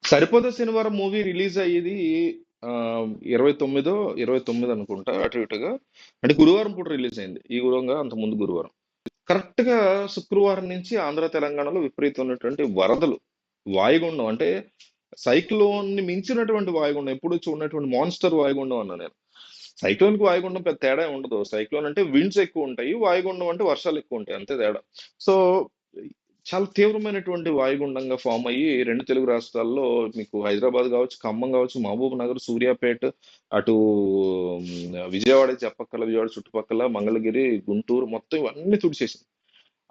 సరిపోద శనివారం movie release అయ్యేది 29 29 అనుకుంటా అటు ఇటుగా. అంటే గురువారం పూట రిలీజ్ అయింది. ఈ గురువంగా అంత ముందు గురువారం. కరెక్ట్ గా శుక్రవారం నుంచి ఆంధ్ర తెలంగాణలో విపరీతమైనటువంటి వరదలు, వాయుగుండం అంటే సైక్లోన్ ని మించినటువంటి వాయుగుండం, ఎప్పుడు చూడనటువంటి మాన్స్టర్ వాయుగుండం అన్నా నేను. సైక్లోన్ కి వాయుగుండం పెద్ద తేడా ఉండదు. సైక్లోన్ అంటే విండ్స్ ఎక్కువ ఉంటాయి, వాయుగుండం అంటే వర్షాలు ఎక్కువ ఉంటాయి, అంతే తేడా. సో చాలా తీవ్రమైనటువంటి వాయుగుండంగా ఫామ్ అయ్యి రెండు తెలుగు రాష్ట్రాల్లో, మీకు హైదరాబాద్ కావచ్చు, ఖమ్మం కావచ్చు, మహబూబ్ నగర్, సూర్యాపేట, అటు విజయవాడ చెప్పక్కల, విజయవాడ చుట్టుపక్కల, మంగళగిరి, గుంటూరు, మొత్తం ఇవన్నీ తుడిచేసింది.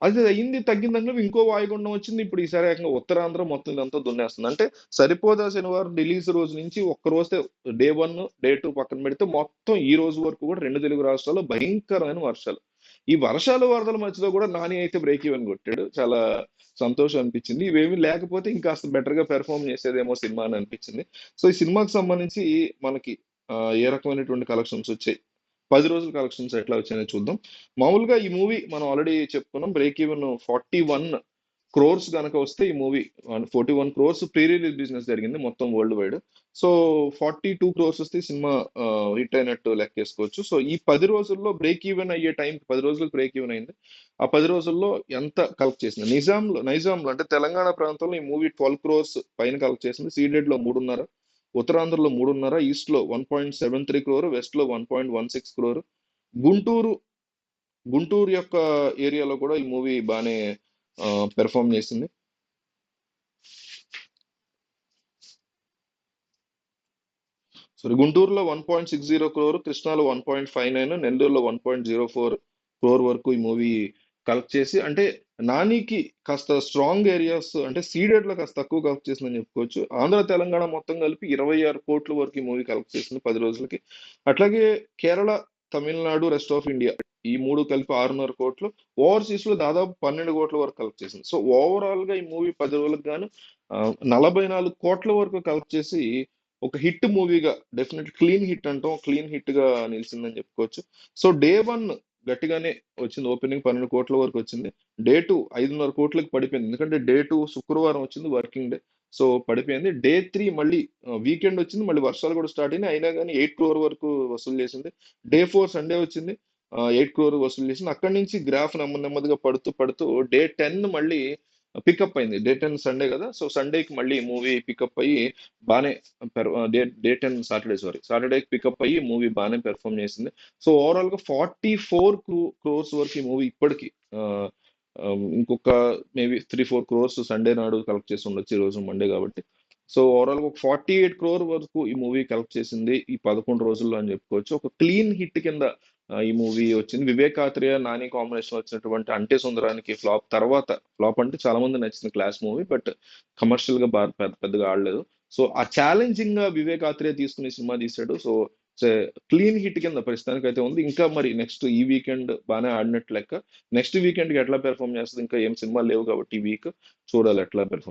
అది అయింది, తగ్గిందంటే ఇంకో వాయుగుండం వచ్చింది. ఇప్పుడు ఈసారి ఏకంగా ఉత్తరాంధ్ర మొత్తం ఇదంతా దున్నేస్తుంది. అంటే సరిపోదా శనివారం రిలీజ్ రోజు నుంచి ఒక్క రోజే, డే 1 డే 2 పక్కన పెడితే మొత్తం ఈ రోజు వరకు కూడా రెండు తెలుగు రాష్ట్రాల్లో భయంకరమైన వర్షాలు. ఈ వర్షాలు వరదల మధ్యలో కూడా నాని అయితే బ్రేక్ ఈవెన్ కొట్టాడు. చాలా సంతోషం అనిపించింది. ఇవేమీ లేకపోతే ఇంకాస్త బెటర్ గా పెర్ఫామ్ చేసేదేమో సినిమా అని అనిపించింది. సో ఈ సినిమాకి సంబంధించి మనకి ఏ రకమైనటువంటి కలెక్షన్స్ వచ్చాయి, 10 రోజుల కలెక్షన్స్ ఎట్లా వచ్చాయో చూద్దాం. మామూలుగా ఈ మూవీ మనం ఆల్రెడీ చెప్పుకున్నాం, బ్రేక్ ఈవెన్ 41 crores కనుక వస్తే ఈ movie 41 crores pre release business జరిగింది మొత్తం వరల్డ్ వైడ్. సో 42 crores వస్తే ఈ సినిమా హిట్ అయినట్టు లెక్కేసుకోవచ్చు. సో ఈ 10 రోజుల్లో బ్రేక్ ఈవెన్ అయ్యే టైం, 10 రోజులకు బ్రేక్ ఈవెన్ అయింది. ఆ 10 రోజుల్లో ఎంత కలెక్ట్ చేసింది? నైజాంలో అంటే తెలంగాణ ప్రాంతంలో ఈ మూవీ 12 crores పైన కలెక్ట్ చేసింది. సీడెడ్ లో 3.5, ఉత్తరాంధ్రలో 3.5, ఈస్ట్ లో 1.73 crore, వెస్ట్ లో 1.16 crore. గుంటూరు గుంటూరు యొక్క ఏరియాలో కూడా ఈ మూవీ బాగానే పెర్ఫామ్ చేసింది. సో గుంటూరులో 1.60 crore, కృష్ణాలో 1.59, నెల్లూరులో 1.04 crore వరకు ఈ మూవీ కలెక్ట్ చేసి, అంటే నానికి కాస్త స్ట్రాంగ్ ఏరియాస్ అంటే సీడెడ్ లో కాస్త తక్కువ కలెక్ట్ చేసిందని చెప్పుకోవచ్చు. ఆంధ్ర తెలంగాణ మొత్తం కలిపి 26 కోట్ల వరకు ఈ మూవీ కలెక్ట్ చేసింది 10 రోజులకి. అట్లాగే Kerala, Tamil Nadu, rest of India ఈ మూడు కలిపి 6.5 కోట్లు, ఓవర్సీస్ లో దాదాపు 12 కోట్ల వరకు కలెక్ట్ చేసింది. సో ఓవరాల్ గా ఈ మూవీ 10 రోజులకు గాను 44 కోట్ల వరకు కలెక్ట్ చేసి ఒక హిట్ మూవీగా, డెఫినెట్ క్లీన్ హిట్ అంటాం, క్లీన్ హిట్ గా నిలిచిందని చెప్పుకోవచ్చు. సో డే 1 గట్టిగానే వచ్చింది, ఓపెనింగ్ 12 కోట్ల వరకు వచ్చింది. డే 2 5.5 కోట్లకు పడిపోయింది, ఎందుకంటే డే 2 శుక్రవారం వచ్చింది, వర్కింగ్ డే. సో పడిపోయింది. డే 3 మళ్ళీ వీకెండ్ వచ్చింది, మళ్ళీ వర్షాలు కూడా స్టార్ట్ అయినాయి, అయినా కానీ 8 crore వరకు వసూలు చేసింది. డే 4 సండే వచ్చింది, 8 crore వసూలు చేసింది. అక్కడి నుంచి గ్రాఫ్ నెమ్మదిగా పడుతూ పడుతూ డే 10 మళ్ళీ పికప్ అయింది. డే 10 సండే కదా, సో సండేకి మళ్ళీ మూవీ పికప్ అయ్యి బాగానే, డే 10 సాటర్డే, సాటర్డేకి పికప్ అయ్యి మూవీ బాగానే పెర్ఫామ్ చేసింది. సో ఓవరాల్ గా 44 crores వరకు ఈ మూవీ ఇప్పటికి ఆ, ఇంకొక మేబీ 3-4 crores సండే నాడు కలెక్ట్ చేసి ఉండొచ్చు, ఈ రోజు మండే కాబట్టి. సో ఓవరాల్ గా ఒక 48 crore వరకు ఈ మూవీ కలెక్ట్ చేసింది ఈ 11 రోజుల్లో అని చెప్పుకోవచ్చు. ఒక క్లీన్ హిట్ కింద ఈ మూవీ వచ్చింది. వివేక్ ఆత్రేయ, నాని కాంబినేషన్ వచ్చినటువంటి అంటే సుందరానికి ఫ్లాప్ తర్వాత, ఫ్లాప్ అంటే చాలా మంది నచ్చిన క్లాస్ మూవీ, బట్ కమర్షియల్ గా బాగా పెద్దగా ఆడలేదు. సో ఆ ఛాలెంజింగ్ గా వివేక్ ఆత్రేయ తీసుకుని సినిమా తీశాడు. సో క్లీన్ హిట్ కింద ప్రస్తుతానికి అయితే ఉంది. ఇంకా మరి నెక్స్ట్ ఈ వీకెండ్ బాగానే ఆడినట్టు లెక్క. నెక్స్ట్ వీకెండ్ కి ఎట్లా పెర్ఫామ్ చేస్తుంది, ఇంకా ఏం సినిమాలు లేవు కాబట్టి ఈ వీక్ చూడాలి ఎట్లా పెర్ఫామ్